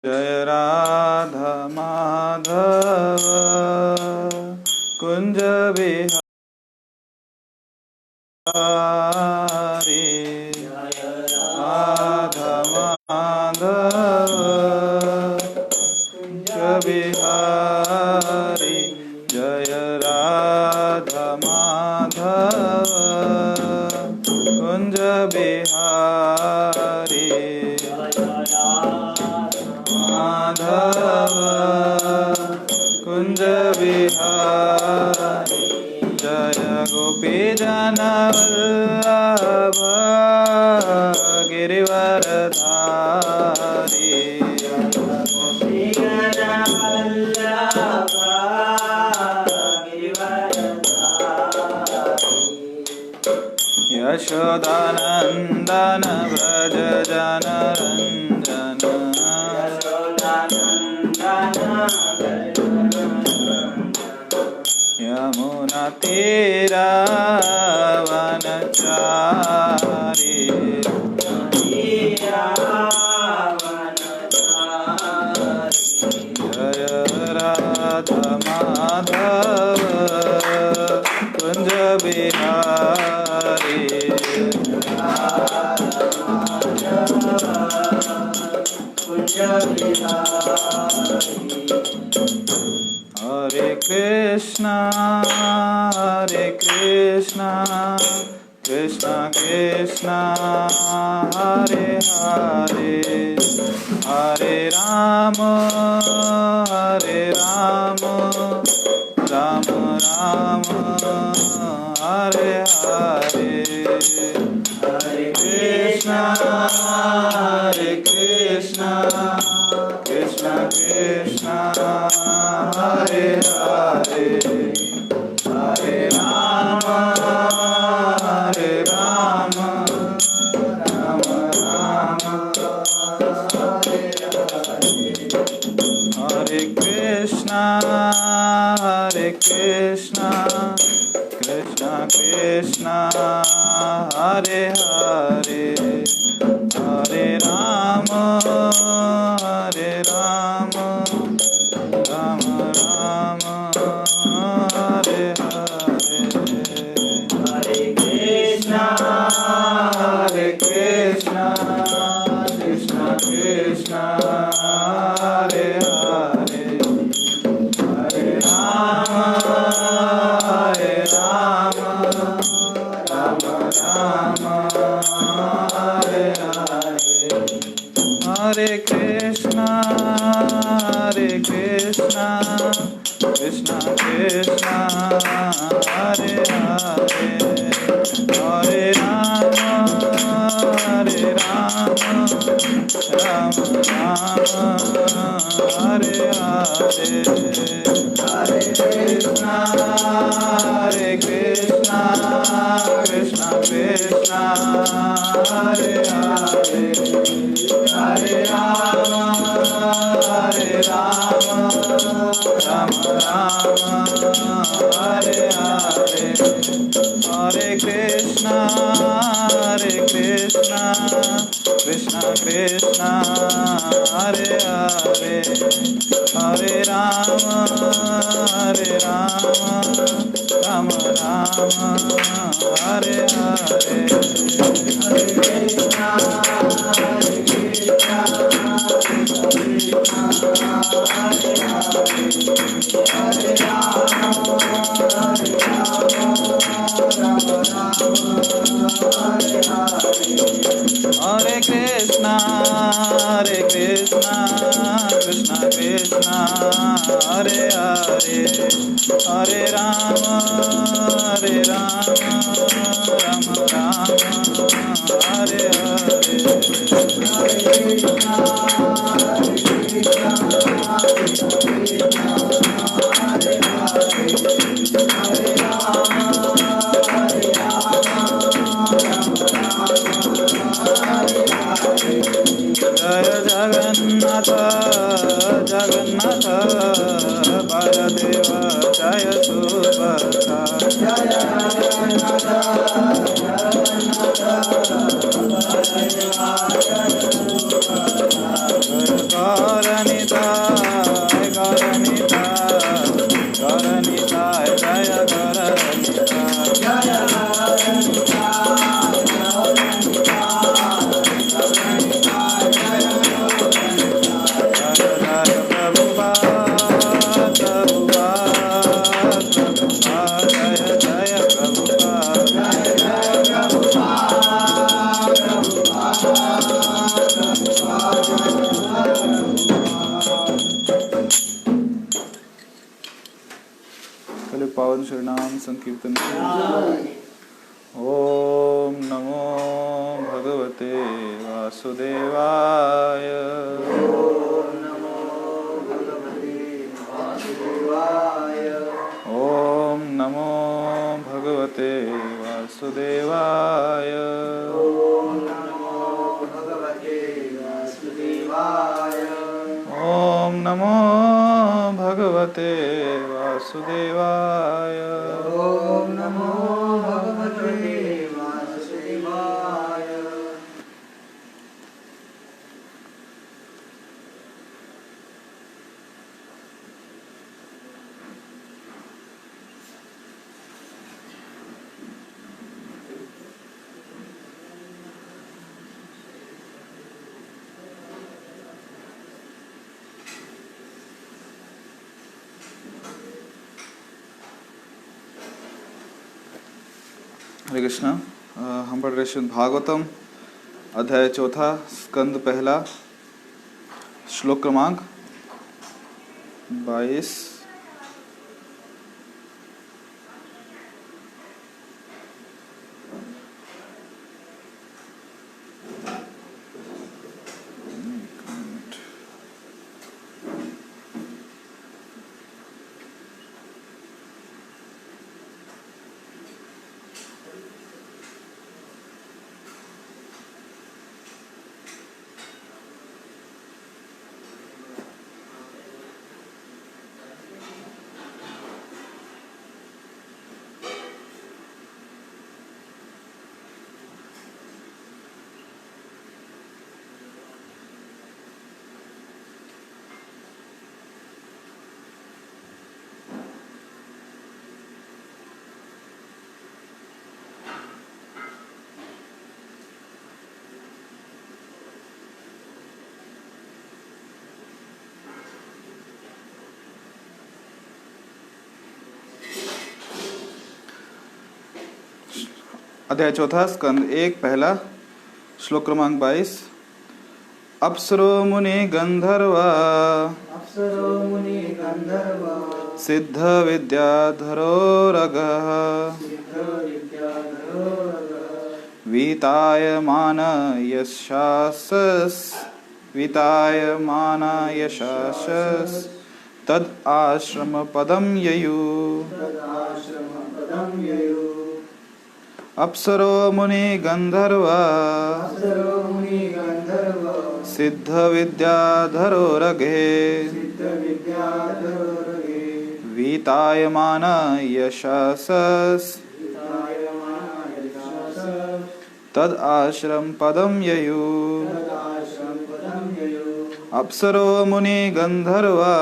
जय राधा माधव कुंज बिहारी। जय राधा माधव कुंज बिहारी। जय राधा माधव कुंज बिहारी। माधव कुंज बिहारी। जय गोपी जन वल्लभ गिरिवरधारी। गोपी जन वल्लभ गिरिवरधारी। यशोदानंदन व्रज जनरंजन। यमुना तीरावनचारी। जय राधा माधव कुंज बिहारी। हरे कृष्णा कृष्णा कृष्णा हरे हरे। हरे राम राम राम हरे हरे। हरे कृष्णा कृष्णा कृष्णा हरे हरे। हरे राम राम राम हरे हरे। हरे कृष्णा कृष्णा कृष्णा हरे हरे। हरे राम राम राम हरे हरे। हरे कृष्णा कृष्णा कृष्णा हरे हरे। हरे राम राम राम हरे हरे। हरे कृष्णा कृष्णा कृष्णा हरे हरे। हरे राम राम राम हरे हरे। हरे कृष्णा कृष्णा कृष्णा हरे हरे। हरे राम राम हरे हरे। हरे कृष्णा कृष्णा कृष्णा हरे हरे। हरे राम राम हरे हरे। हरे कृष्णा हरे कृष्णा कृष्णा हरे हरे। हरे राम राम हरे हरे। जय जगन्नाथ जगन्नाथ बलदेव जय सुभद्रा। जय जगन्नाथ जगन्नाथ बलदेव जय सुभद्रा। श्रीनाम संकीर्तन। ओम नमो भगवते वासुदेवाय। ओम नमो भगवते वासुदेवाय। ओम नमो भगवते वासुदेवाय। ओम नमो भगवते वासुदेवाय। ओम नमो भगवते वासुदेवाय। ओम नमो भगवते वासुदेवाय। हरे कृष्णा। हम पढ़ रहे श्रीमद् भागवतम अध्याय 4 स्कंद 1 श्लोक क्रमांक 22। अध्याय 4 स्कंद 1 पहला श्लोक क्रमांक 22। अप्सरो मुनि गंधर्वा अप्सरो मुनि गंधर्व सिद्ध विद्याधरो रगः सिद्ध विद्याधरो रगः वीतायमान यशासस् तद आश्रम पदम ययु। तदाश्रम पदं ययुः। अप्सरो मुनि गंधर्वा अप्सरो मुनि गंधर्व सिद्ध विद्याधरो रगे सिद्ध विद्याधरो रगे वीतायमान यशासस् वितायमान यशासः तद आश्रम पदम ययु। तदाश्रम पदं ययुः। अप्सरो मुनि गंधर्वा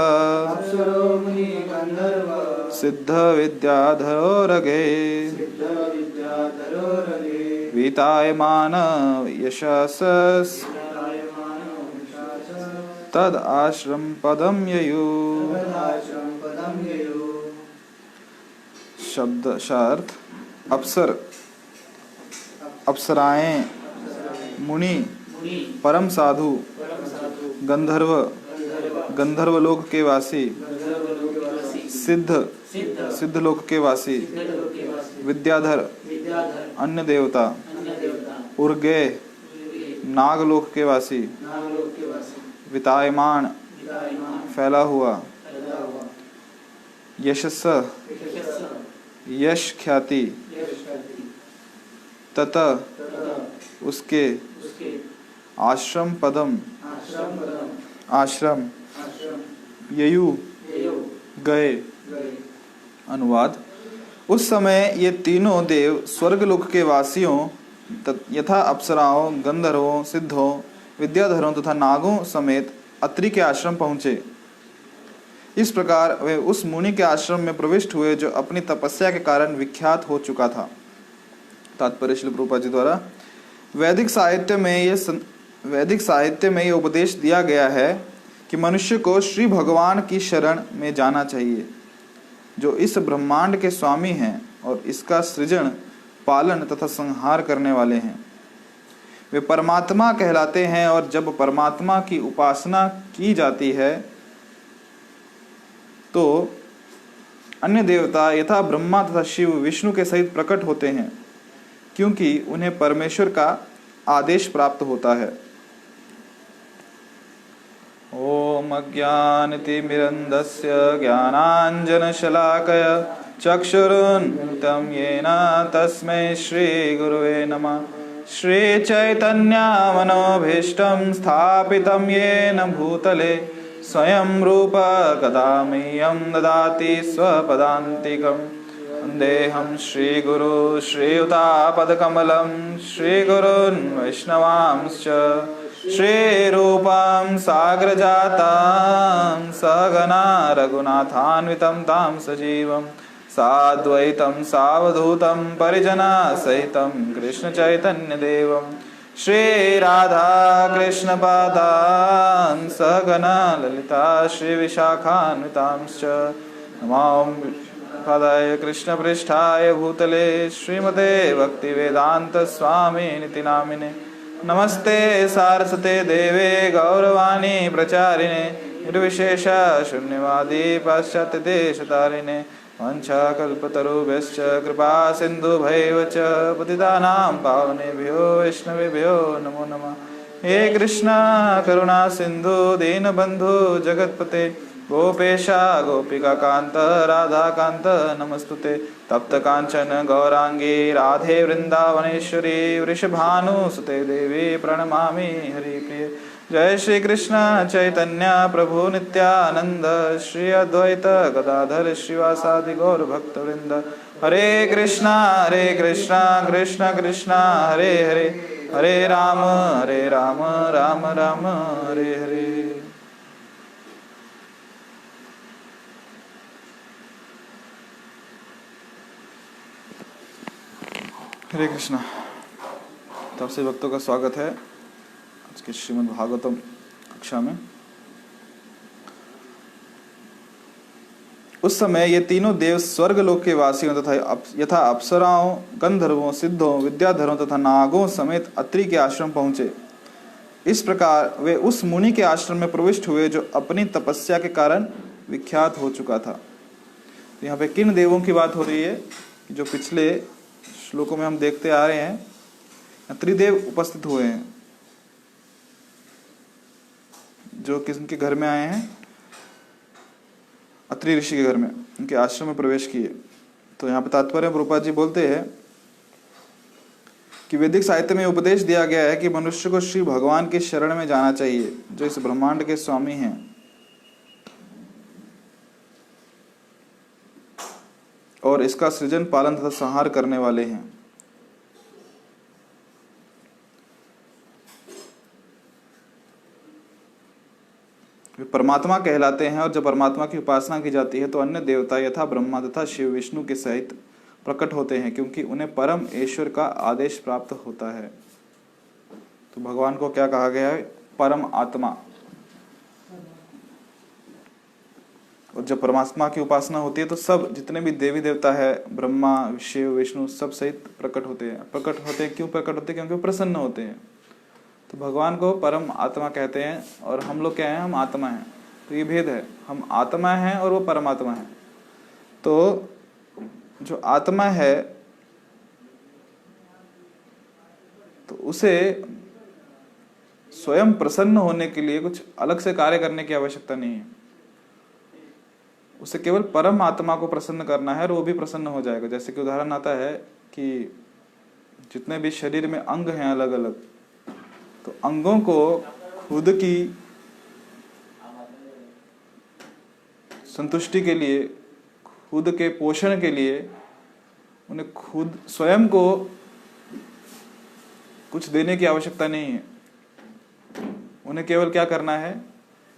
अप्सरो मुनि गंधर्व सिद्ध विद्याधरो रगे सिद्ध विद्याधरो रगे वीतायमान यशासस् वितायमान यशासः तद आश्रम पदम ययु। तदाश्रम पदं ययुः। शब्द शार्थ अप्सर अप्सराएं, मुनि मुनि परम साधु, परम साधु गंधर्व गंधर्व गंधर्व लोक के वासी, गंधर्व लोकवासी सिद्ध सिद्ध सिद्ध लोक के वासी, सिद्ध लोकवासी विद्याधर विद्याधर अन्य देवता, अन्य देवता उर्गे नागलोक के वासी, नागलोक के वासी वितायमान वितायमान फैला हुआ, पैदा हुआ यशस्स यशस्स यश ख्याति, यश ख्याति तथा तथा उसके उसके आश्रम पदम आश्रम पदम आश्रम आश्रम ययु ययो गए। गए। अनुवाद। उस समय ये तीनों देव स्वर्गलोक के वासियों यथा अप्सराओं, गंधर्वों, सिद्धों, विद्याधरों तथा नागों समेत अत्रि के आश्रम पहुँचे। इस प्रकार वे उस मुनि के आश्रम में प्रविष्ट हुए जो अपनी तपस्या के कारण विख्यात हो चुका था। तात्पर्य श्रील प्रभुपाद जी द्वारा वैदिक साहित्य में ये उपदेश दिया गया है कि मनुष्य को श्री भगवान की शरण में जाना चाहिए, जो इस ब्रह्मांड के स्वामी हैं और इसका सृजन, पालन तथा संहार करने वाले हैं। वे परमात्मा कहलाते हैं और जब परमात्मा की उपासना की जाती है तो अन्य देवता यथा ब्रह्मा तथा शिव विष्णु के सहित प्रकट होते हैं, क्योंकि उन्हें परमेश्वर का आदेश प्राप्त होता है। ओम अज्ञानतिमिरन्धस्य ज्ञानाञ्जनशलाकया चक्षुरुन्मिलितं येन तस्मै श्रीगुरुवे नमः। श्रीचैतन्यमनोभीष्टं स्थापितं येन भूतले स्वयं रूप कदा मह्यं ददाति स्वपदान्तिकम्। वन्देऽहं श्रीगुरु श्रीयुतापदकमलं श्रीगुरून् वैष्णवांश्च श्रीरूपां साग्रजातां सहगना रघुनाथान्वितं तां सजीवं साद्वैतं सावधूतं परिजनसहितं कृष्णचैतन्यदेवं श्रीराधाकृष्णपादान् सहगना ललिता श्रीविशाखान्वितांश्च नमो पदाय कृष्णपृष्ठाय भूतले श्रीमते भक्तिवेदान्तस्वामिनिति नामिने। नमस्ते सारस्वते देवे गौरवाणी प्रचारिणे निर्विशेष शून्यवादी पाश्चात्य देशतारिणे वंशाकल्पतरुभ्यश्च कृपा सिन्धुभैव च पतितानां पावनेभ्यो वैष्णवेभ्यो नमो नमः। हे कृष्ण करुणा सिन्धु दीनबन्धु जगत्पते गोपेशा गोपिका कांत राधा कांत नमस्तुते। तप्त कांचन गौरांगी राधे वृंदावनेश्वरी वृषभानुसुते देवी प्रणमामि हरिप्रिये। जय श्री कृष्ण चैतन्य प्रभु नित्यानंद श्री अद्वैत गदाधर श्रीवासादि गौर भक्तवृंद। हरे कृष्णा कृष्ण कृष्ण हरे हरे हरे राम राम राम हरे हरे। हरे कृष्णा। तब से भक्तों का स्वागत है आज के श्रीमद् भागवतम कक्षा में। उस समय ये तीनों देव स्वर्ग लोक के वासियों तथा यथा अप्सराओं गंधर्वों सिद्धों विद्याधरों तथा नागों समेत अत्रि के आश्रम पहुंचे। इस प्रकार वे उस मुनि के आश्रम में प्रविष्ट हुए जो अपनी तपस्या के कारण विख्यात हो चुका था। यहाँ पे किन देवों की बात हो रही है? जो पिछले श्लोकों में हम देखते आ रहे हैं, त्रिदेव उपस्थित हुए हैं जो किसके घर में आए हैं? अत्रि ऋषि के घर में, उनके आश्रम में प्रवेश किए। तो यहाँ पे तात्पर्य प्रभुपाद जी बोलते हैं कि वैदिक साहित्य में उपदेश दिया गया है कि मनुष्य को श्री भगवान के शरण में जाना चाहिए जो इस ब्रह्मांड के स्वामी हैं और इसका सृजन पालन तथा संहार करने वाले हैं। वे परमात्मा कहलाते हैं और जब परमात्मा की उपासना की जाती है तो अन्य देवता यथा ब्रह्मा तथा शिव विष्णु के सहित प्रकट होते हैं, क्योंकि उन्हें परम ईश्वर का आदेश प्राप्त होता है। तो भगवान को क्या कहा गया है? परम आत्मा। और जब परमात्मा की उपासना होती है तो सब जितने भी देवी देवता है, ब्रह्मा शिव विष्णु सब सहित प्रकट होते हैं। प्रकट होते हैं क्यों प्रकट होते हैं? क्योंकि वो प्रसन्न होते हैं। तो भगवान को परम आत्मा कहते हैं और हम लोग क्या हैं? हम आत्मा हैं। तो ये भेद है, हम आत्मा हैं और वो परमात्मा है। तो जो आत्मा है तो उसे स्वयं प्रसन्न होने के लिए कुछ अलग से कार्य करने की आवश्यकता नहीं है। उसे केवल परम आत्मा को प्रसन्न करना है और वो भी प्रसन्न हो जाएगा। जैसे कि उदाहरण आता है कि जितने भी शरीर में अंग हैं अलग अलग, तो अंगों को खुद की संतुष्टि के लिए, खुद के पोषण के लिए उन्हें खुद स्वयं को कुछ देने की आवश्यकता नहीं है। उन्हें केवल क्या करना है?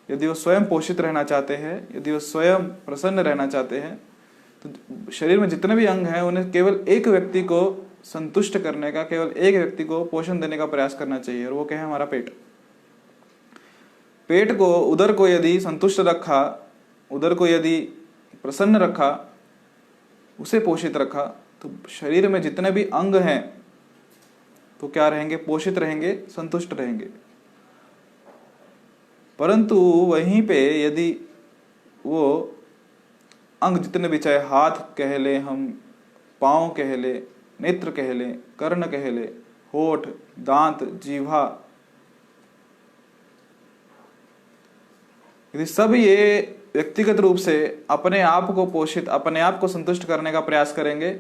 यदि वो स्वयं पोषित रहना चाहते हैं, यदि वो स्वयं प्रसन्न रहना चाहते हैं, तो शरीर में जितने भी अंग हैं उन्हें केवल एक व्यक्ति को संतुष्ट करने का, केवल एक व्यक्ति को पोषण देने का प्रयास करना चाहिए, और वो क्या है? हमारा पेट। पेट को, उदर को यदि संतुष्ट रखा, उदर को यदि प्रसन्न रखा, उसे पोषित रखा, तो शरीर में जितने भी अंग हैं तो क्या रहेंगे? पोषित रहेंगे, संतुष्ट रहेंगे। परंतु वहीं पे यदि वो अंग जितने भी, चाहे हाथ कह ले, हम पाँव कह ले, नेत्र कह ले, कर्ण कह ले, होठ, दांत, जीवा, यदि सब ये व्यक्तिगत रूप से अपने आप को पोषित, अपने आप को संतुष्ट करने का प्रयास करेंगे,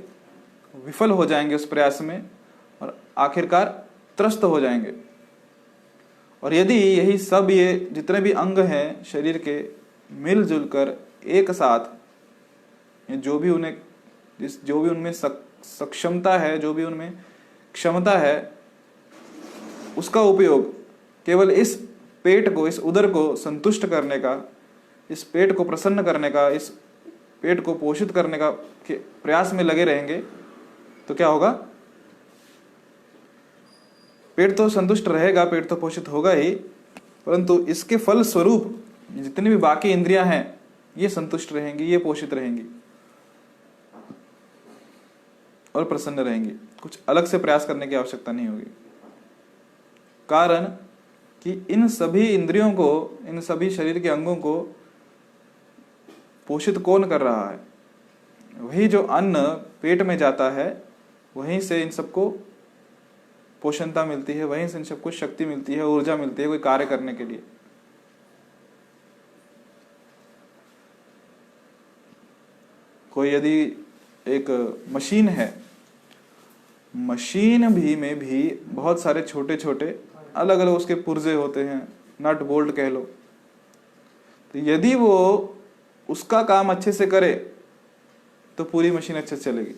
विफल हो जाएंगे उस प्रयास में और आखिरकार त्रस्त हो जाएंगे। और यदि यही सब ये जितने भी अंग हैं शरीर के मिलजुल कर एक साथ, जो भी उनमें सक्षमता है, जो भी उनमें क्षमता है, उसका उपयोग केवल इस पेट को, इस उदर को संतुष्ट करने का, इस पेट को प्रसन्न करने का, इस पेट को पोषित करने का प्रयास में लगे रहेंगे, तो क्या होगा? पेट तो संतुष्ट रहेगा, पेट तो पोषित होगा ही, परंतु इसके फल स्वरूप जितनी भी बाकी इंद्रियां हैं ये संतुष्ट रहेंगी, ये पोषित रहेंगी और प्रसन्न रहेंगी। कुछ अलग से प्रयास करने की आवश्यकता नहीं होगी। कारण कि इन सभी इंद्रियों को, इन सभी शरीर के अंगों को पोषित कौन कर रहा है? वही जो अन्न पेट में जाता है, वहीं से इन सबको पोषणता मिलती है, वहीं से इन सबको शक्ति मिलती है, ऊर्जा मिलती है कोई कार्य करने के लिए। कोई यदि एक मशीन है, मशीन में भी बहुत सारे छोटे छोटे अलग अलग उसके पुर्जे होते हैं, नट बोल्ट कह लो। तो यदि वो उसका काम अच्छे से करे तो पूरी मशीन अच्छे से चलेगी,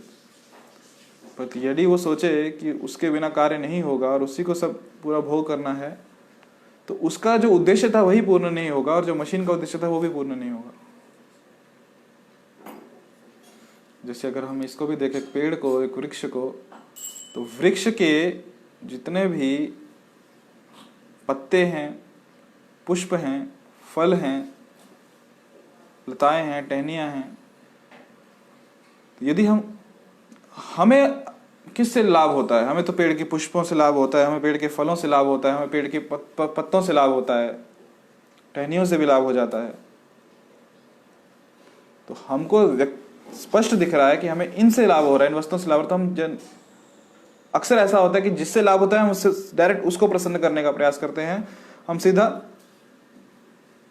पर यदि वो सोचे कि उसके बिना कार्य नहीं होगा और उसी को सब पूरा भोग करना है, तो उसका जो उद्देश्य था वही पूर्ण नहीं होगा और जो मशीन का उद्देश्य था वो भी पूर्ण नहीं होगा। जैसे अगर हम इसको भी देखें, पेड़ को, एक वृक्ष को, तो वृक्ष के जितने भी पत्ते हैं, पुष्प हैं, फल हैं, लताएं हैं, टहनियां हैं, यदि हमें किससे लाभ होता है? हमें तो पेड़ के पुष्पों से लाभ होता है, हमें पेड़ के फलों से लाभ होता है, हमें पेड़ के पत्तों से लाभ होता है, टहनियों से भी लाभ हो जाता है। तो हमको स्पष्ट दिख रहा है कि हमें इनसे लाभ हो रहा है, इन वस्तुओं से लाभ हो रहा है। तो हम अक्सर ऐसा होता है कि जिससे लाभ होता है हम उससे डायरेक्ट उसको प्रसन्न करने का प्रयास करते हैं, हम सीधा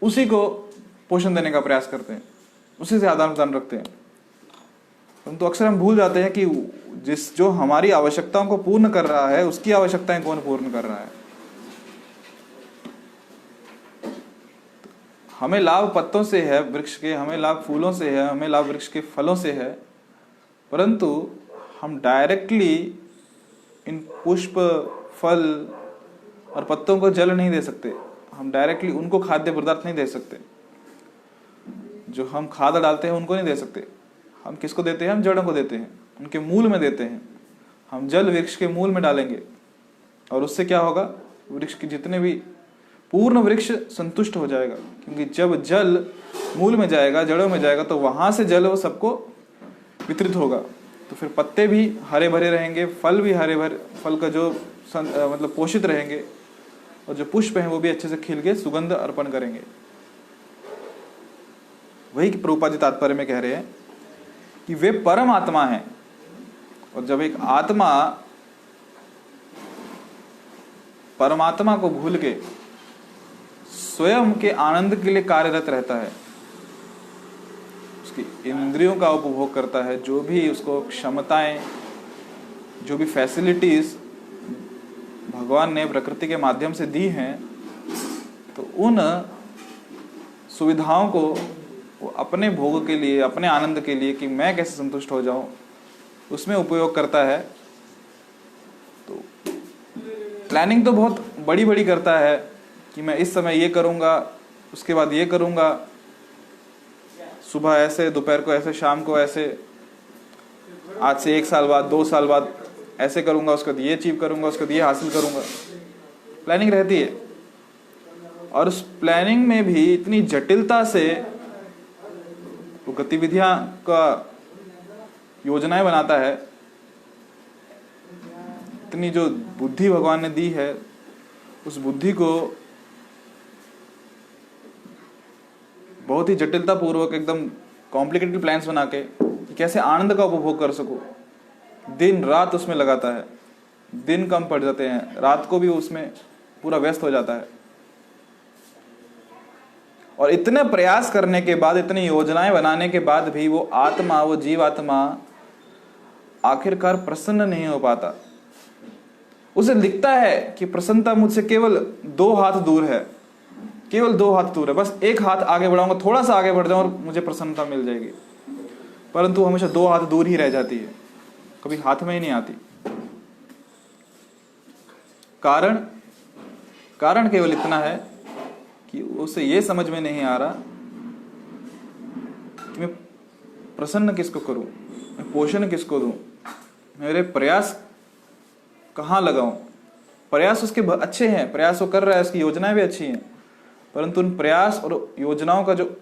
उसी को पोषण देने का प्रयास करते हैं, उसी से आदान प्रदान रखते हैं। परंतु अक्सर हम भूल जाते हैं कि जो हमारी आवश्यकताओं को पूर्ण कर रहा है, उसकी आवश्यकताएं कौन पूर्ण कर रहा है। हमें लाभ पत्तों से है वृक्ष के, हमें लाभ फूलों से है, हमें लाभ वृक्ष के फलों से है, परंतु हम डायरेक्टली इन पुष्प, फल और पत्तों को जल नहीं दे सकते, हम डायरेक्टली उनको खाद्य पदार्थ नहीं दे सकते। जो हम खाद डालते हैं उनको नहीं दे सकते। हम किसको देते हैं? हम जड़ों को देते हैं, उनके मूल में देते हैं। हम जल वृक्ष के मूल में डालेंगे और उससे क्या होगा? वृक्ष के जितने भी पूर्ण वृक्ष संतुष्ट हो जाएगा, क्योंकि जब जल मूल में जाएगा, जड़ों में जाएगा, तो वहां से जल वो सबको वितरित होगा। तो फिर पत्ते भी हरे भरे रहेंगे, फल भी हरे भरे, फल का जो मतलब पोषित रहेंगे, और जो पुष्प हैं वो भी अच्छे से खिल के सुगंध अर्पण करेंगे। वही प्रभुपाद जी तात्पर्य में कह रहे हैं कि वे परम आत्मा हैं। और जब एक आत्मा परमात्मा को भूल के स्वयं के आनंद के लिए कार्यरत रहता है, उसकी इंद्रियों का उपभोग करता है, जो भी उसको क्षमताएं, जो भी फैसिलिटीज भगवान ने प्रकृति के माध्यम से दी हैं, तो उन सुविधाओं को वो अपने भोग के लिए, अपने आनंद के लिए, कि मैं कैसे संतुष्ट हो जाऊं, उसमें उपयोग करता है। तो प्लानिंग तो बहुत बड़ी बड़ी करता है कि मैं इस समय ये करूंगा, उसके बाद ये करूंगा, सुबह ऐसे, दोपहर को ऐसे, शाम को ऐसे, आज से 1 साल बाद, 2 साल बाद ऐसे करूंगा, उसके बाद ये अचीव करूंगा, उसके बाद ये हासिल करूंगा। प्लानिंग रहती है, और उस प्लानिंग में भी इतनी जटिलता से वो गतिविधियां का योजनाएं बनाता है। इतनी जो बुद्धि भगवान ने दी है, उस बुद्धि को बहुत ही जटिलता पूर्वक एकदम कॉम्प्लिकेटेड प्लान्स बना के कि कैसे आनंद का उपभोग कर सकूं, दिन रात उसमें लगाता है, दिन कम पड़ जाते हैं, रात को भी उसमें पूरा व्यस्त हो जाता है। और इतने प्रयास करने के बाद, इतनी योजनाएं बनाने के बाद भी वो आत्मा, वो जीवात्मा आखिरकार प्रसन्न नहीं हो पाता। उसे दिखता है कि प्रसन्नता मुझसे केवल 2 हाथ दूर है, केवल 2 हाथ दूर है, बस 1 हाथ आगे बढ़ाऊंगा, थोड़ा सा आगे बढ़ जाऊं और मुझे प्रसन्नता मिल जाएगी। परंतु हमेशा 2 हाथ दूर ही रह जाती है, कभी हाथ में ही नहीं आती। कारण केवल इतना है कि उसे ये समझ में नहीं आ रहा कि मैं प्रसन्न किसको करूं, मैं पोषण किसको दूं, मेरे प्रयास कहाँ लगाऊं। प्रयास उसके अच्छे हैं, प्रयास वो कर रहा है, उसकी योजनाएं भी अच्छी हैं, परंतु उन प्रयास और योजनाओं का जो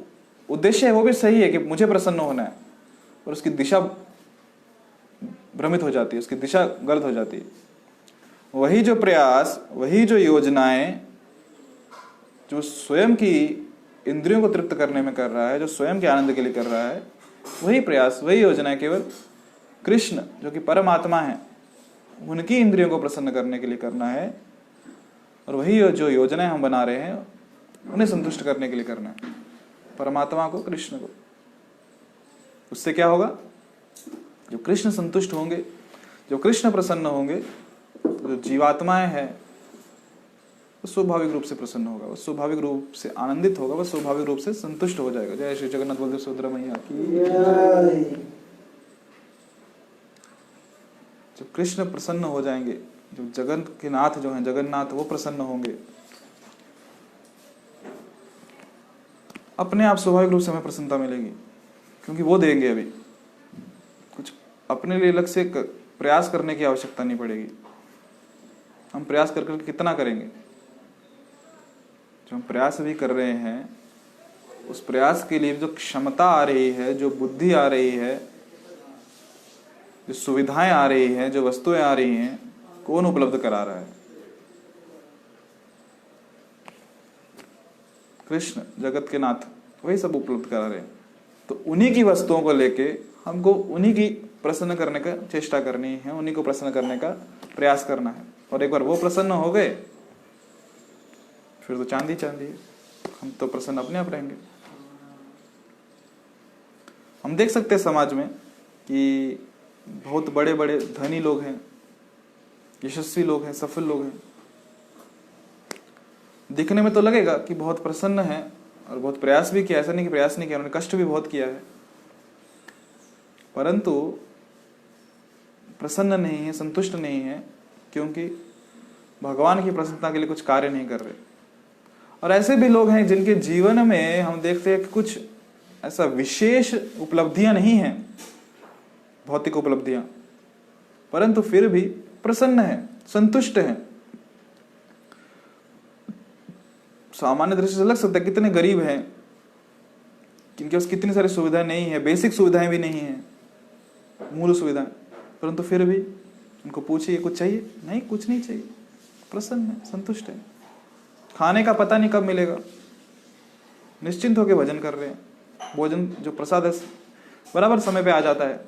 उद्देश्य है वो भी सही है कि मुझे प्रसन्न होना है, और उसकी दिशा भ्रमित हो जाती है, उसकी दिशा गलत हो जाती है। वही जो प्रयास, वही जो योजनाएं जो स्वयं की इंद्रियों को तृप्त करने में कर रहा है, जो स्वयं के आनंद के लिए कर रहा है, वही प्रयास, वही योजनाएं केवल कृष्ण जो कि परमात्मा है, उनकी इंद्रियों को प्रसन्न करने के लिए करना है। और वही जो योजनाएं हम बना रहे हैं उन्हें संतुष्ट करने के लिए करना है, परमात्मा को, कृष्ण को। उससे क्या होगा? जो कृष्ण संतुष्ट होंगे, जो कृष्ण प्रसन्न होंगे, तो जो जीवात्माएं हैं वो स्वाभाविक रूप से प्रसन्न होगा, वो स्वाभाविक रूप से आनंदित होगा, वो स्वाभाविक रूप से संतुष्ट हो जाएगा। जय श्री जगन्नाथ बलदेव सुभद्रा मैया की। जब कृष्ण प्रसन्न हो जाएंगे, जो जगत के नाथ जो हैं, जगन्नाथ, वो प्रसन्न होंगे, अपने आप स्वाभाविक रूप से हमें प्रसन्नता मिलेगी, क्योंकि वो देंगे। अभी कुछ अपने लिए अलग से प्रयास करने की आवश्यकता नहीं पड़ेगी। हम प्रयास कर करके कितना करेंगे? जो हम प्रयास भी कर रहे हैं, उस प्रयास के लिए जो क्षमता आ रही है, जो बुद्धि आ रही है, जो सुविधाएं आ रही हैं, जो वस्तुएं आ रही हैं, कौन उपलब्ध करा रहा है? कृष्ण, जगत के नाथ, वही सब उपलब्ध करा रहे हैं। तो उन्हीं की वस्तुओं को लेके हमको उन्हीं की प्रसन्न करने का चेष्टा करनी है, उन्हीं को प्रसन्न करने का प्रयास करना है। और एक बार वो प्रसन्न हो गए, फिर तो चांदी चांदी है, हम तो प्रसन्न अपने आप रहेंगे। हम देख सकते हैं समाज में कि बहुत बड़े बड़े धनी लोग हैं, यशस्वी लोग हैं, सफल लोग हैं, दिखने में तो लगेगा कि बहुत प्रसन्न है और बहुत प्रयास भी किया, ऐसा नहीं कि प्रयास नहीं किया, उन्होंने कष्ट भी बहुत किया है, परंतु प्रसन्न नहीं है, संतुष्ट नहीं है, क्योंकि भगवान की प्रसन्नता के लिए कुछ कार्य नहीं कर रहे। और ऐसे भी लोग हैं जिनके जीवन में हम देखते हैं कि कुछ ऐसा विशेष उपलब्धियां नहीं हैं, भौतिक उपलब्धियां, परंतु फिर भी प्रसन्न है, संतुष्ट है। सामान्य दृष्टि से लग सकता है कितने गरीब हैं, किनके पास कितनी सारी सुविधाएं नहीं है, बेसिक सुविधाएं भी नहीं है, मूल सुविधाएं, परंतु फिर भी उनको पूछिए कुछ चाहिए? नहीं, कुछ नहीं चाहिए, प्रसन्न है, संतुष्ट है। खाने का पता नहीं कब मिलेगा, निश्चिंत होकर भजन कर रहे हैं, भोजन जो प्रसाद है बराबर समय पे आ जाता है।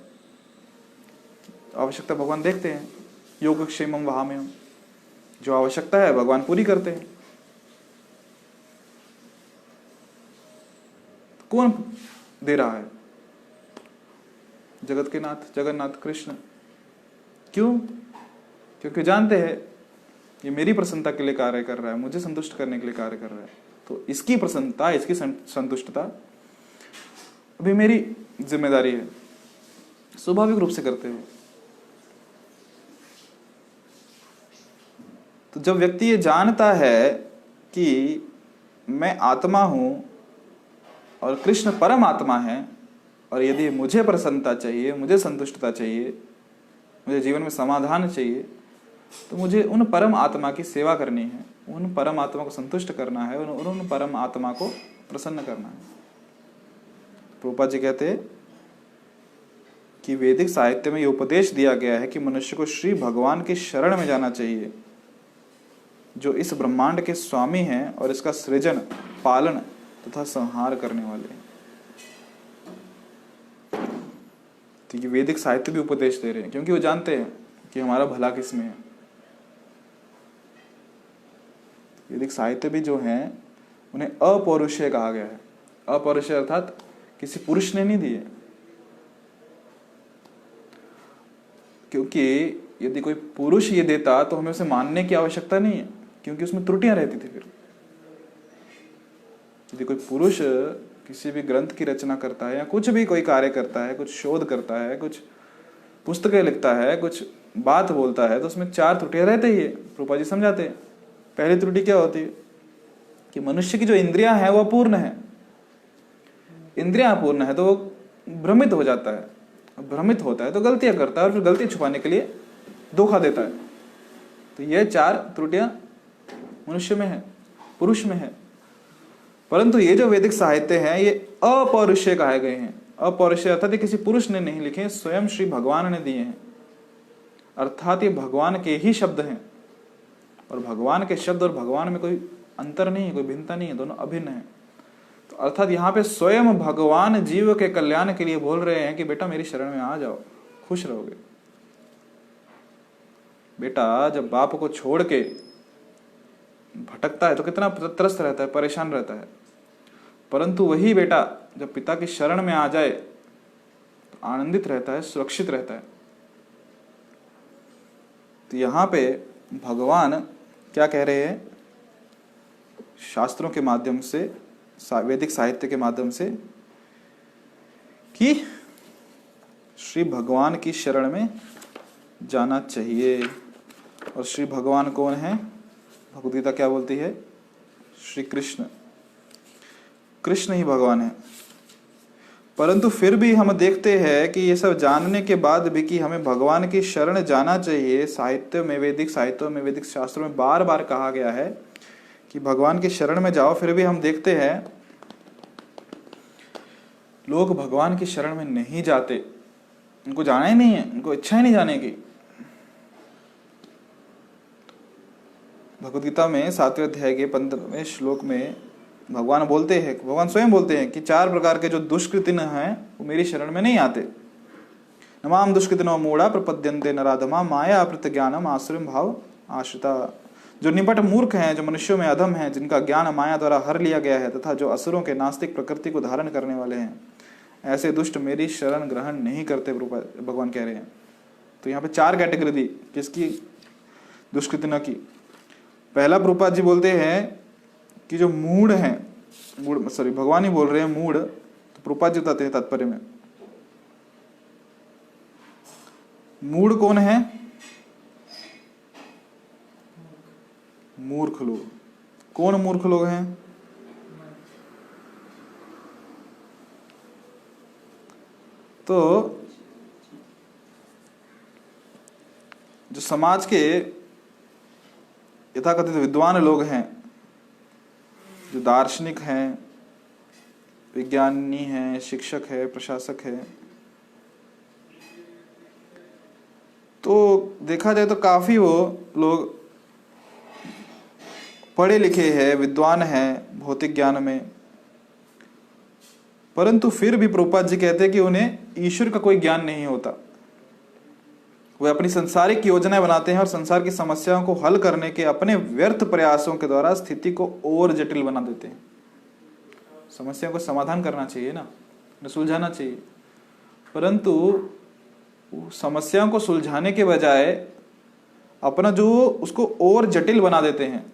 आवश्यकता भगवान देखते हैं, योगक्षेमम वहाम्यहम्, जो आवश्यकता है भगवान पूरी करते हैं। कौन दे रहा है? जगत के नाथ, जगन्नाथ, कृष्ण। क्यों? क्योंकि जानते हैं ये मेरी प्रसन्नता के लिए कार्य कर रहा है, मुझे संतुष्ट करने के लिए कार्य कर रहा है, तो इसकी प्रसन्नता, इसकी संतुष्टता अभी मेरी जिम्मेदारी है। स्वाभाविक रूप से करते हो। तो जब व्यक्ति ये जानता है कि मैं आत्मा हूं और कृष्ण परम आत्मा है, और यदि मुझे प्रसन्नता चाहिए, मुझे संतुष्टता चाहिए, मुझे जीवन में समाधान चाहिए, तो मुझे उन परम आत्मा की सेवा करनी है, उन परम आत्मा को संतुष्ट करना है, और उन परम आत्मा को प्रसन्न करना है। प्रभुपाद जी कहते हैं कि वैदिक साहित्य में ये उपदेश दिया गया है कि मनुष्य को श्री भगवान की शरण में जाना चाहिए, जो इस ब्रह्मांड के स्वामी हैं और इसका सृजन, पालन तथा संहार करने वाले हैं। तो ये वैदिक साहित्य भी उपदेश दे रहे हैं, क्योंकि वो जानते हैं कि हमारा भला किसमें है। वैदिक साहित्य भी जो है उन्हें अपौरुषेय कहा गया है। अपौरुषेय अर्थात किसी पुरुष ने नहीं दिए, क्योंकि यदि कोई पुरुष ये देता तो हमें उसे मानने की आवश्यकता नहीं है, क्योंकि उसमें त्रुटियां रहती थी। फिर यदि कोई पुरुष किसी भी ग्रंथ की रचना करता है या कुछ भी कोई कार्य करता है, कुछ शोध करता है, कुछ पुस्तकें लिखता है, कुछ बात बोलता है, तो उसमें 4 त्रुटियां रहते ही है। प्रभुपाद जी समझाते हैं। पहली त्रुटि क्या होती है कि मनुष्य की जो इंद्रियां हैं वो अपूर्ण है। इंद्रियां अपूर्ण है तो वो भ्रमित हो जाता है, भ्रमित होता है तो गलतियां करता है, और फिर गलती छुपाने के लिए धोखा देता है। तो ये 4 त्रुटियां मनुष्य में है, पुरुष में है। परंतु ये जो वैदिक साहित्य है ये अपौरुषेय कहे गए हैं। अपौरुषेय अर्थात ये किसी पुरुष ने नहीं लिखे, स्वयं श्री भगवान ने दिए हैं। अर्थात ये भगवान के ही शब्द हैं, और भगवान के शब्द और भगवान में कोई अंतर नहीं है, कोई भिन्नता नहीं है, दोनों अभिन्न है। तो अर्थात यहाँ पे स्वयं भगवान जीव के कल्याण के लिए बोल रहे हैं कि बेटा मेरी शरण में आ जाओ, खुश रहोगे। बेटा जब बाप को छोड़ के भटकता है तो कितना त्रस्त रहता है, परेशान रहता है, परंतु वही बेटा जब पिता की शरण में आ जाए तो आनंदित रहता है, सुरक्षित रहता है। तो यहां पे भगवान क्या कह रहे हैं शास्त्रों के माध्यम से, वैदिक साहित्य के माध्यम से, कि श्री भगवान की शरण में जाना चाहिए। और श्री भगवान कौन है? भगवद गीता क्या बोलती है? श्री कृष्ण, कृष्ण ही भगवान है। परंतु फिर भी हम देखते हैं कि ये सब जानने के बाद भी कि हमें भगवान की शरण जाना चाहिए। साहित्य में, वैदिक साहित्यों में, वैदिक शास्त्रों में बार बार कहा गया है कि भगवान की शरण में जाओ। फिर भी हम देखते हैं लोग भगवान की शरण में नहीं जाते, उनको जाना ही नहीं है, उनको इच्छा ही नहीं जाने की। भगवद गीता में 7वें अध्याय के 15वें श्लोक में भगवान बोलते हैं, भगवान स्वयं बोलते हैं कि 4 प्रकार के जो दुष्कृतिन हैं वो मेरी शरण में नहीं आते। नमाम दुष्कृतिनो मूढ़ा प्रपद्यन्ते नराधमा माया अप्रत ज्ञानम आश्रम भाव आश्रिता। जो निपट मूर्ख हैं, जो मनुष्यों में अधम हैं, जिनका ज्ञान माया द्वारा हर लिया गया है, तथा जो असुरों के नास्तिक प्रकृति को धारण करने वाले हैं, ऐसे दुष्ट मेरी शरण ग्रहण नहीं करते, भगवान कह रहे हैं। तो यहाँ पे 4 कैटेगरी दी किसकी? दुष्कृतिनों की। पहला प्रभुपाद जी बोलते हैं कि जो मूढ़ हैं, भगवान ही बोल रहे हैं मूढ़, तो प्रभुपाद जी बताते हैं तात्पर्य में मूढ़ कौन है? मूर्ख लोग। कौन मूर्ख लोग हैं? तो जो समाज के यथाकथित विद्वान लोग हैं, जो दार्शनिक हैं, विज्ञानी हैं, शिक्षक है, प्रशासक है, तो देखा जाए तो काफी वो लोग पढ़े लिखे हैं, विद्वान हैं भौतिक ज्ञान में, परंतु फिर भी प्रभुपाद जी कहते हैं कि उन्हें ईश्वर का कोई ज्ञान नहीं होता। वे अपनी संसारिक योजनाएं बनाते हैं और संसार की समस्याओं को हल करने के अपने व्यर्थ प्रयासों के द्वारा स्थिति को और जटिल बना देते हैं। समस्याओं को समाधान करना चाहिए ना, सुलझाना चाहिए, परंतु समस्याओं को सुलझाने के बजाय अपना जो उसको और जटिल बना देते हैं।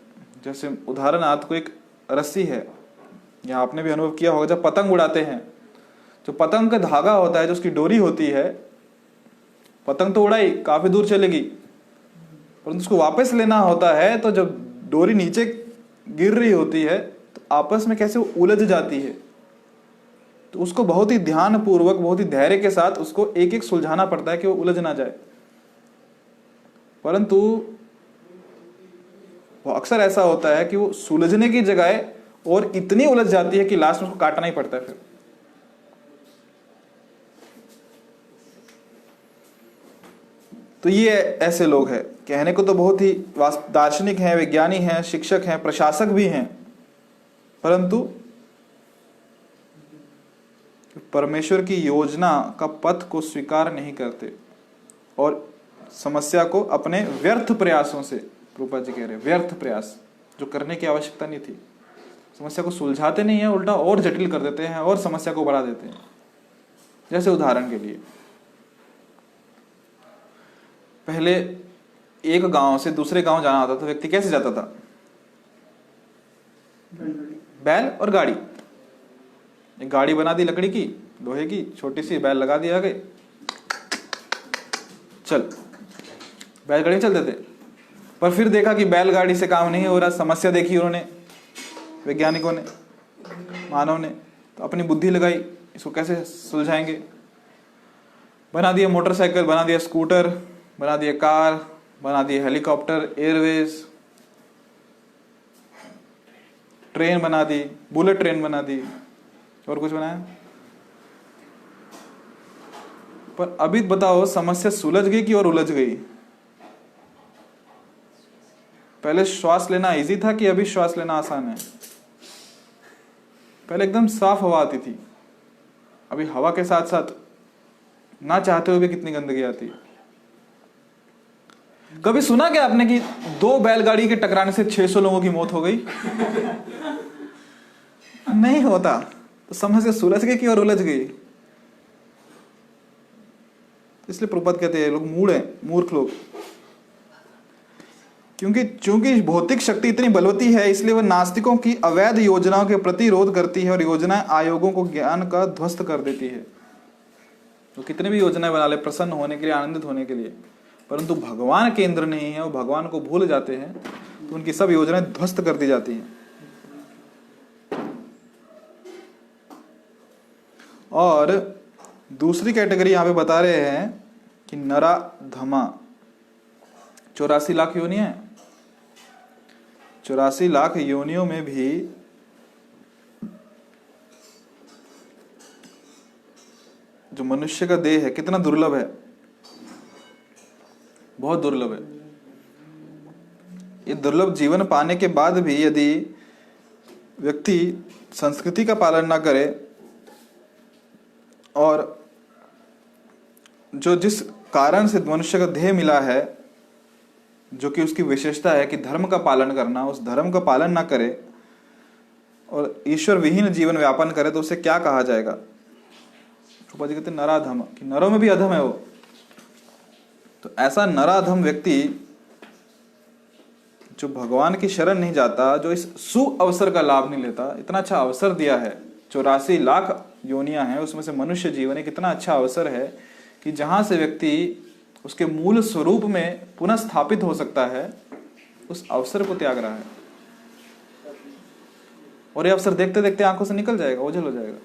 जैसे उदाहरणार्थ को एक रस्सी है, या आपने भी अनुभव किया होगा जब पतंग उड़ाते हैं, जो पतंग का धागा होता है, जो उसकी डोरी होती है, पतंग तो उड़ाई काफी दूर चलेगी, परंतु उसको वापस लेना होता है तो जब डोरी नीचे गिर रही होती है तो आपस में कैसे वो उलझ जाती है। तो उसको बहुत ही ध्यान पूर्वक, बहुत ही धैर्य के साथ उसको एक एक सुलझाना पड़ता है कि वो उलझ ना जाए। परंतु वो अक्सर ऐसा होता है कि वो सुलझने की जगह और इतनी उलझ जाती है कि लास्ट में उसको काटना ही पड़ता है। फिर तो ये ऐसे लोग हैं, कहने को तो बहुत ही दार्शनिक हैं, वैज्ञानिक हैं, शिक्षक हैं, प्रशासक भी हैं, परंतु परमेश्वर की योजना का पथ को स्वीकार नहीं करते और समस्या को अपने व्यर्थ प्रयासों से, रूपा जी कह रहे हैं व्यर्थ प्रयास जो करने की आवश्यकता नहीं थी, समस्या को सुलझाते नहीं है, उल्टा और जटिल कर देते हैं और समस्या को बढ़ा देते हैं। जैसे उदाहरण के लिए, पहले एक गांव से दूसरे गांव जाना होता था, व्यक्ति कैसे जाता था? बैल और गाड़ी। एक गाड़ी बना दी लकड़ी की, लोहे की, छोटी सी, बैल लगा दिया आगे, चल। बैलगाड़ी में चलते थे। पर फिर देखा कि बैलगाड़ी से काम नहीं हो रहा, समस्या देखी उन्होंने, वैज्ञानिकों ने, मानव ने, तो अपनी बुद्धि लगाई, इसको कैसे सुलझाएंगे। बना दिया मोटरसाइकिल, बना दिया स्कूटर, बना दिया कार, बना दिया हेलीकॉप्टर, एयरवेज, ट्रेन बना दी, बुलेट ट्रेन बना दी, और कुछ बनाया। पर अभी बताओ, समस्या सुलझ गई कि और उलझ गई? पहले श्वास लेना इजी था कि अभी श्वास लेना आसान है? पहले एकदम साफ हवा आती थी, अभी हवा के साथ साथ ना चाहते हुए भी कितनी गंदगी आती है। कभी सुना क्या आपने कि 2 बैलगाड़ी के टकराने से 600 लोगों की मौत हो गई? नहीं होता। तो समस्या सुलझ गई कि और उलझ गई? इसलिए प्रभुपाद कहते हैं लोग मूढ़ हैं, मूर्ख लोग, क्योंकि चूंकि भौतिक शक्ति इतनी बलवती है, इसलिए वह नास्तिकों की अवैध योजनाओं के प्रतिरोध करती है और योजना आयोगों को ज्ञान का ध्वस्त कर देती है। तो कितने भी योजनाएं बना ले प्रसन्न होने के लिए, आनंदित होने के लिए, परंतु भगवान केंद्र नहीं है, वो भगवान को भूल जाते हैं, तो उनकी सब योजनाएं ध्वस्त कर दी जाती हैं। और दूसरी कैटेगरी यहां पे बता रहे हैं कि नराधमा, 84 लाख योनियां हैं। 84 लाख योनियों में भी जो मनुष्य का देह है कितना दुर्लभ है, बहुत दुर्लभ है। ये दुर्लभ जीवन पाने के बाद भी यदि व्यक्ति संस्कृति का पालन ना करे और जो जिस कारण से मनुष्य का देह मिला है, जो कि उसकी विशेषता है कि धर्म का पालन करना, उस धर्म का पालन ना करे और ईश्वर विहीन जीवन व्यापन करे, तो उसे क्या कहा जाएगा? रूपा जी कहते हैं नराधम, कि नरों में भी अधम है वो। तो ऐसा नराधम व्यक्ति जो भगवान की शरण नहीं जाता, जो इस सुअवसर का लाभ नहीं लेता, इतना अच्छा अवसर दिया है, 84 लाख योनियां हैं, उसमें से मनुष्य जीवन एक इतना अच्छा अवसर है कि जहां से व्यक्ति उसके मूल स्वरूप में पुनः स्थापित हो सकता है, उस अवसर को त्याग रहा है। और ये अवसर देखते देखते आंखों से निकल जाएगा, ओझल हो जाएगा।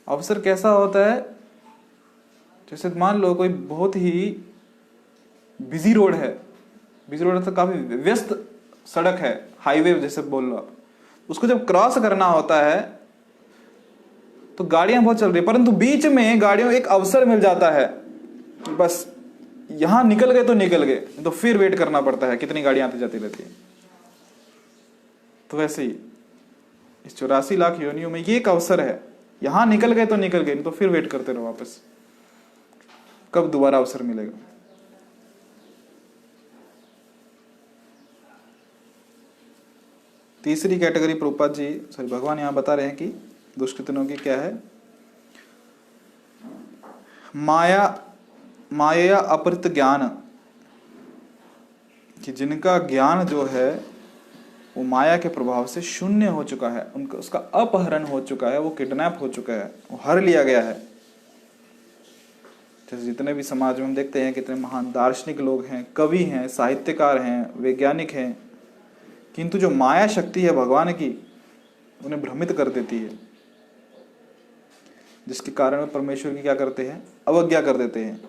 अवसर कैसा होता है? जैसे मान लो कोई बहुत ही बिजी रोड है, बिजी रोड तो काफी व्यस्त सड़क है, हाईवे जैसे बोल लो आप, उसको जब क्रॉस करना होता है तो गाड़ियां बहुत चल रही है, परंतु बीच में गाड़ियों एक अवसर मिल जाता है, बस यहां निकल गए तो निकल गए, तो फिर वेट करना पड़ता है, कितनी गाड़ियां आती जाती रहती है। तो वैसे ही इस 84 लाख योनियों में ये एक अवसर है, यहां निकल गए तो निकल गए, तो फिर वेट करते रहो वापस, कब दोबारा अवसर मिलेगा। तीसरी कैटेगरी प्रभुपाद जी भगवान यहां बता रहे हैं कि दुष्कृतों की क्या है? माया अपहृत ज्ञान, कि जिनका ज्ञान जो है वो माया के प्रभाव से शून्य हो चुका है, उनका उसका अपहरण हो चुका है, वो किडनैप हो चुका है, वो हर लिया गया है। जैसे जितने भी समाज में हम देखते हैं कितने महान दार्शनिक लोग हैं, कवि हैं, साहित्यकार हैं, वैज्ञानिक हैं, किंतु जो माया शक्ति है भगवान की उन्हें भ्रमित कर देती है, जिसके कारण वे परमेश्वर की क्या करते हैं? अवज्ञा कर देते हैं।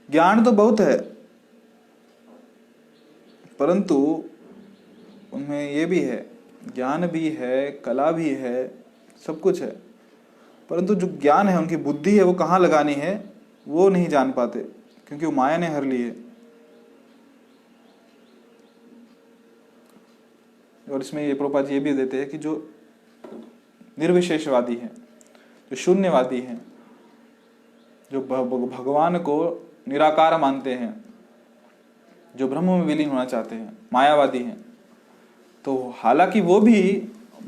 ज्ञान तो बहुत है, परंतु उनमें ये भी है, ज्ञान भी है, कला भी है, सब कुछ है, परंतु जो ज्ञान है, उनकी बुद्धि है, वो कहाँ लगानी है वो नहीं जान पाते, क्योंकि वो माया ने हर ली है। और इसमें ये प्रभुपाद जी ये भी देते हैं कि जो निर्विशेषवादी हैं, जो शून्यवादी हैं, जो भगवान को निराकार मानते हैं, जो ब्रह्म में विलीन होना चाहते हैं, मायावादी हैं, तो हालांकि वो भी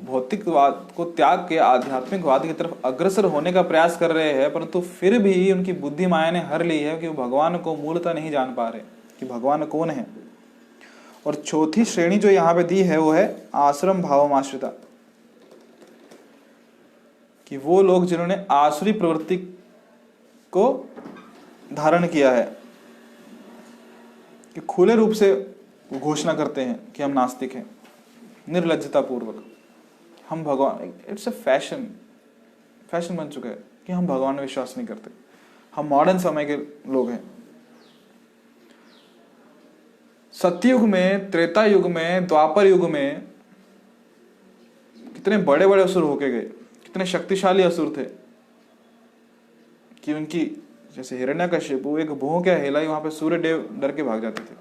भौतिकवाद को त्याग के आध्यात्मिकवाद की तरफ अग्रसर होने का प्रयास कर रहे हैं, परंतु फिर भी उनकी बुद्धि माया ने हर ली है कि वो भगवान को मूलतः नहीं जान पा रहे कि भगवान कौन है। और चौथी श्रेणी जो यहाँ पे दी है वो है आश्रम भावमाश्रिता, कि वो लोग जिन्होंने आसुरी प्रवृत्ति को धारण किया है, कि खुले रूप से घोषणा करते हैं कि हम नास्तिक हैं, निर्लज्जता पूर्वक हम भगवान, इट्स अ फैशन बन चुका है कि हम भगवान में विश्वास नहीं करते। हम मॉडर्न समय के लोग हैं। सतयुग में, त्रेता युग में, द्वापर युग में कितने बड़े बड़े असुर होके गए, कितने शक्तिशाली असुर थे कि उनकी, जैसे हिरण्यकश्यप एक भों क्या हिलाई, वहां पे सूर्य देव डर के भाग जाते थे,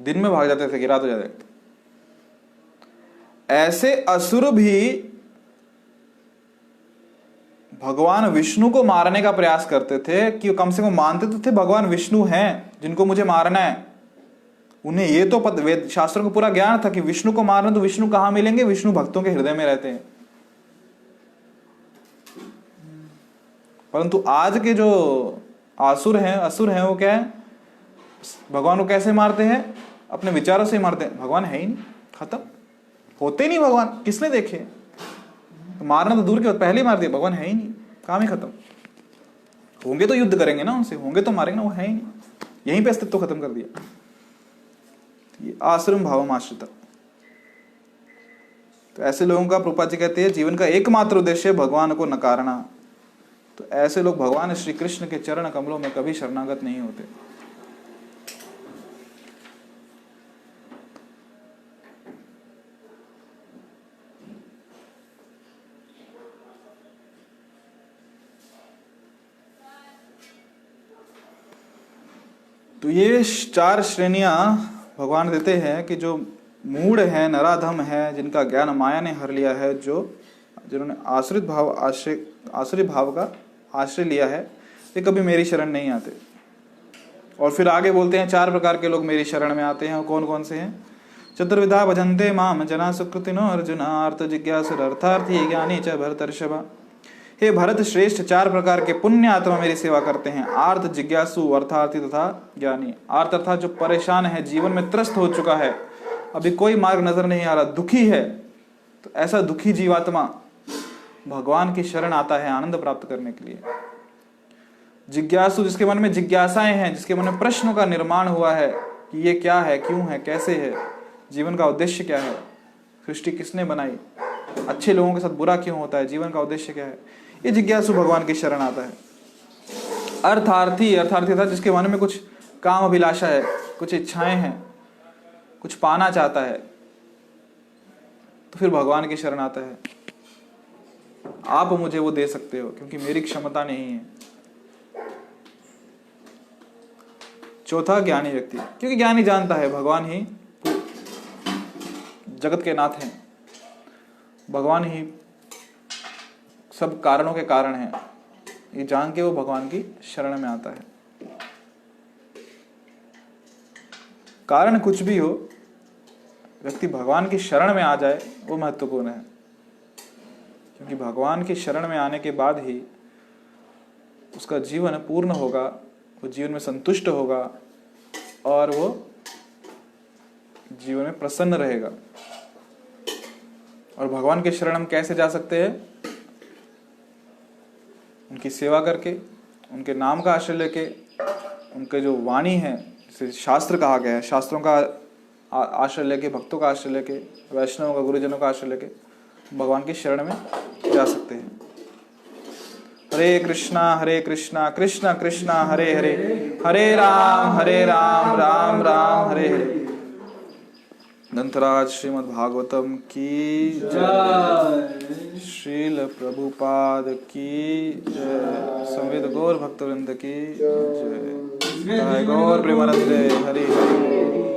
दिन में भाग जाते थे कि रात हो जाए। ऐसे असुर भी भगवान विष्णु को मारने का प्रयास करते थे, कि कम से कम मानते तो थे भगवान विष्णु हैं जिनको मुझे मारना है। उन्हें ये तो वेद शास्त्रों को पूरा ज्ञान था कि विष्णु को मारना, तो विष्णु कहां मिलेंगे, विष्णु भक्तों के हृदय में रहते हैं। परंतु आज के जो असुर हैं वो क्या है, भगवान को कैसे मारते हैं, अपने विचारों से ही मारते हैं। भगवान है ही नहीं, खत्म, होते ही नहीं भगवान, किसने देखे, तो मारना तो दूर के बाद पहले ही मार दिया, भगवान है ही नहीं, काम ही खत्म। होंगे तो युद्ध करेंगे ना उनसे, होंगे तो मारेंगे ना, वो है ही नहीं, यहीं पे अस्तित्व खत्म कर दिया। ये आश्रम भावमाश्रिता। तो ऐसे लोगों का प्रभुपाद जी कहते हैं जीवन का एकमात्र उद्देश्य भगवान को नकारना। तो ऐसे लोग भगवान श्री कृष्ण के चरण कमलों में कभी शरणागत नहीं होते। तो ये 4 श्रेणियां भगवान देते हैं कि जो मूढ़ है, नराधम है, जिनका ज्ञान माया ने हर लिया है, जिन्होंने आश्रित भाव का आश्रय लिया है, वे कभी मेरी शरण नहीं आते। और फिर आगे बोलते हैं 4 प्रकार के लोग मेरी शरण में आते हैं। वो कौन कौन से हैं? चतुर्विधा भजन्ते माम जना सुकृतिनो अर्जुन आर्त जिज्ञासुर अर्थार्थी ज्ञानी च भरतर्षभा। हे भरत श्रेष्ठ, 4 प्रकार के पुण्य आत्मा मेरी सेवा करते हैं, आर्त, जिज्ञासु, अर्थार्थी तथा ज्ञानी। आर्त अर्थात जो परेशान है, जीवन में त्रस्त हो चुका है, अभी कोई मार्ग नजर नहीं आ रहा, दुखी है, तो ऐसा दुखी जीवात्मा भगवान की शरण आता है आनंद प्राप्त करने के लिए। जिज्ञासु, जिसके मन में जिज्ञासाएं हैं, जिसके मन में प्रश्नों का निर्माण हुआ है कि ये क्या है, क्यों है, कैसे है, जीवन का उद्देश्य क्या है, सृष्टि किसने बनाई, अच्छे लोगों के साथ बुरा क्यों होता है, जीवन का उद्देश्य क्या है, ये जिज्ञासु भगवान की शरण आता है। अर्थार्थी था जिसके मन में कुछ काम अभिलाषा है, कुछ इच्छाएं हैं, कुछ पाना चाहता है, तो फिर भगवान की शरण आता है। आप मुझे वो दे सकते हो क्योंकि मेरी क्षमता नहीं है। चौथा ज्ञानी व्यक्ति, क्योंकि ज्ञानी जानता है भगवान ही जगत के नाथ हैं, भगवान ही सब कारणों के कारण हैं, ये जान के वो भगवान की शरण में आता है। कारण कुछ भी हो, व्यक्ति भगवान की शरण में आ जाए वो महत्वपूर्ण है, क्योंकि भगवान की शरण में आने के बाद ही उसका जीवन पूर्ण होगा, वो जीवन में संतुष्ट होगा और वो जीवन में प्रसन्न रहेगा। और भगवान के शरण हम कैसे जा सकते हैं? उनकी सेवा करके, उनके नाम का आश्रय लेके, उनके जो वाणी है जिसे शास्त्र कहा गया है, शास्त्रों का आश्रय लेके, भक्तों का आश्रय लेके, वैष्णवों का, गुरुजनों का आश्रय लेके भगवान की शरण में जा सकते हैं। हरे कृष्णा कृष्ण कृष्ण हरे हरे, हरे राम राम राम हरे हरे। ग्रंथराज श्रीमद् भागवतम की जय, श्रील प्रभुपाद की जय, संवेद गौर भक्तवृंद की जय, गौर प्रेमानंद हरि हरि।